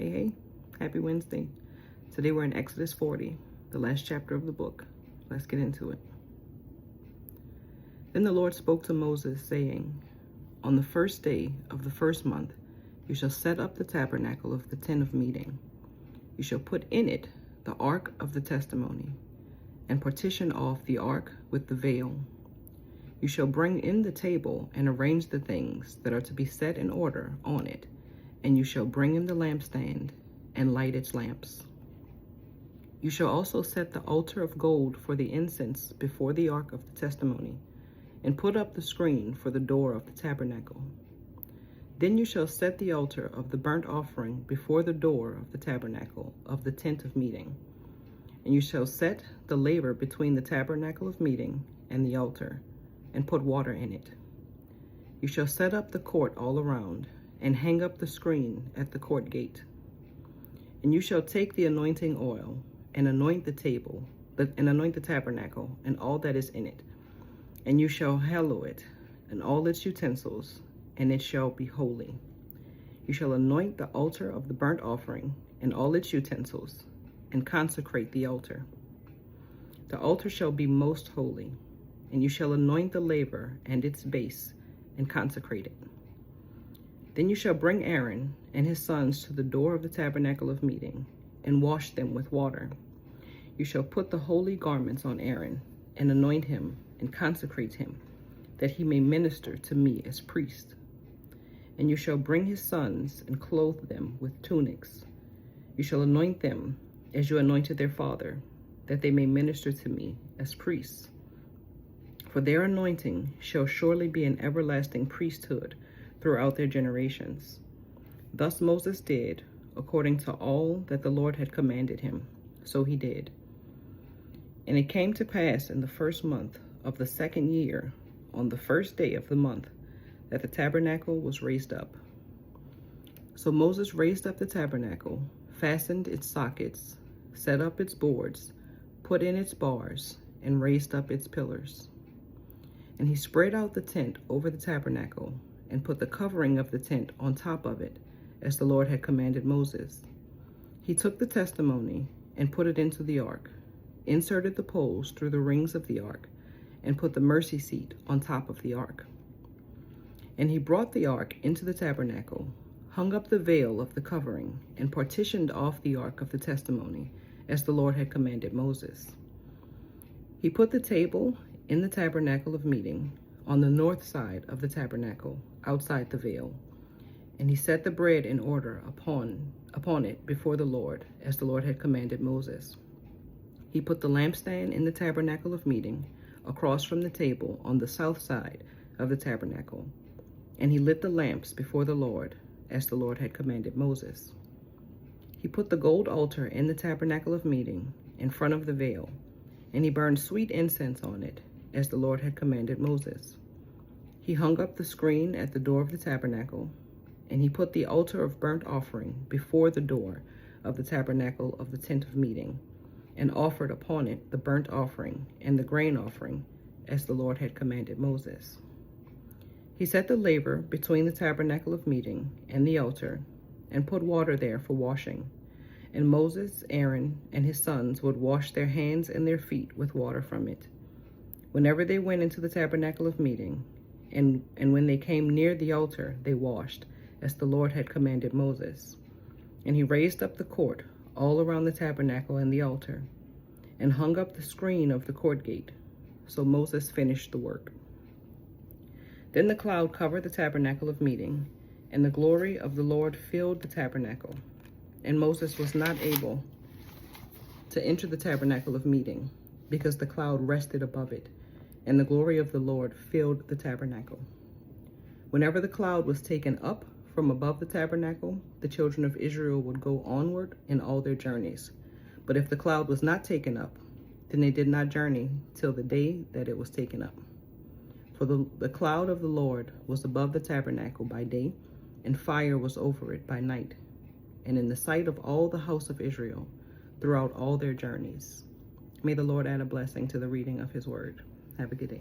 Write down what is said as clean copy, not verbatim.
Hey, happy Wednesday. Today we're in Exodus 40, the last chapter of the book. Let's get into it. Then the Lord spoke to Moses, saying, On the first day of the first month, you shall set up the tabernacle of the tent of meeting. You shall put in it the ark of the testimony, and partition off the ark with the veil. You shall bring in the table and arrange the things that are to be set in order on it, and you shall bring in the lampstand and light its lamps. You shall also set the altar of gold for the incense before the ark of the testimony, and put up the screen for the door of the tabernacle. Then you shall set the altar of the burnt offering before the door of the tabernacle of the tent of meeting. And you shall set the laver between the tabernacle of meeting and the altar, and put water in it. You shall set up the court all around, and hang up the screen at the court gate. And you shall take the anointing oil, and anoint the table, and anoint the tabernacle, and all that is in it. And you shall hallow it, and all its utensils, and it shall be holy. You shall anoint the altar of the burnt offering, and all its utensils, and consecrate the altar. The altar shall be most holy, and you shall anoint the laver and its base, and consecrate it. Then you shall bring Aaron and his sons to the door of the tabernacle of meeting, and wash them with water. You shall put the holy garments on Aaron, and anoint him, and consecrate him, that he may minister to me as priest. And you shall bring his sons, and clothe them with tunics. You shall anoint them as you anointed their father, that they may minister to me as priests. For their anointing shall surely be an everlasting priesthood throughout their generations. Thus Moses did, according to all that the Lord had commanded him. So he did. And it came to pass in the first month of the second year, on the first day of the month, that the tabernacle was raised up. So Moses raised up the tabernacle, fastened its sockets, set up its boards, put in its bars, and raised up its pillars. And he spread out the tent over the tabernacle, and put the covering of the tent on top of it, as the Lord had commanded Moses. He took the testimony and put it into the ark, inserted the poles through the rings of the ark, and put the mercy seat on top of the ark. And he brought the ark into the tabernacle, hung up the veil of the covering, and partitioned off the ark of the testimony, as the Lord had commanded Moses. He put the table in the tabernacle of meeting on the north side of the tabernacle, outside the veil. And he set the bread in order upon it before the Lord, as the Lord had commanded Moses. He put the lampstand in the tabernacle of meeting, across from the table on the south side of the tabernacle. And he lit the lamps before the Lord, as the Lord had commanded Moses. He put the gold altar in the tabernacle of meeting, in front of the veil, and he burned sweet incense on it, as the Lord had commanded Moses. He hung up the screen at the door of the tabernacle, and he put the altar of burnt offering before the door of the tabernacle of the tent of meeting, and offered upon it the burnt offering and the grain offering, as the Lord had commanded Moses. He set the laver between the tabernacle of meeting and the altar, and put water there for washing. And Moses, Aaron, and his sons would wash their hands and their feet with water from it, whenever they went into the tabernacle of meeting, and when they came near the altar, they washed, as the Lord had commanded Moses. And he raised up the court all around the tabernacle and the altar, and hung up the screen of the court gate. So Moses finished the work. Then the cloud covered the tabernacle of meeting, and the glory of the Lord filled the tabernacle. And Moses was not able to enter the tabernacle of meeting, because the cloud rested above it, and the glory of the Lord filled the tabernacle. Whenever the cloud was taken up from above the tabernacle, the children of Israel would go onward in all their journeys. But if the cloud was not taken up, then they did not journey till the day that it was taken up. For the cloud of the Lord was above the tabernacle by day, and fire was over it by night, and in the sight of all the house of Israel throughout all their journeys. May the Lord add a blessing to the reading of his word. Have a good day.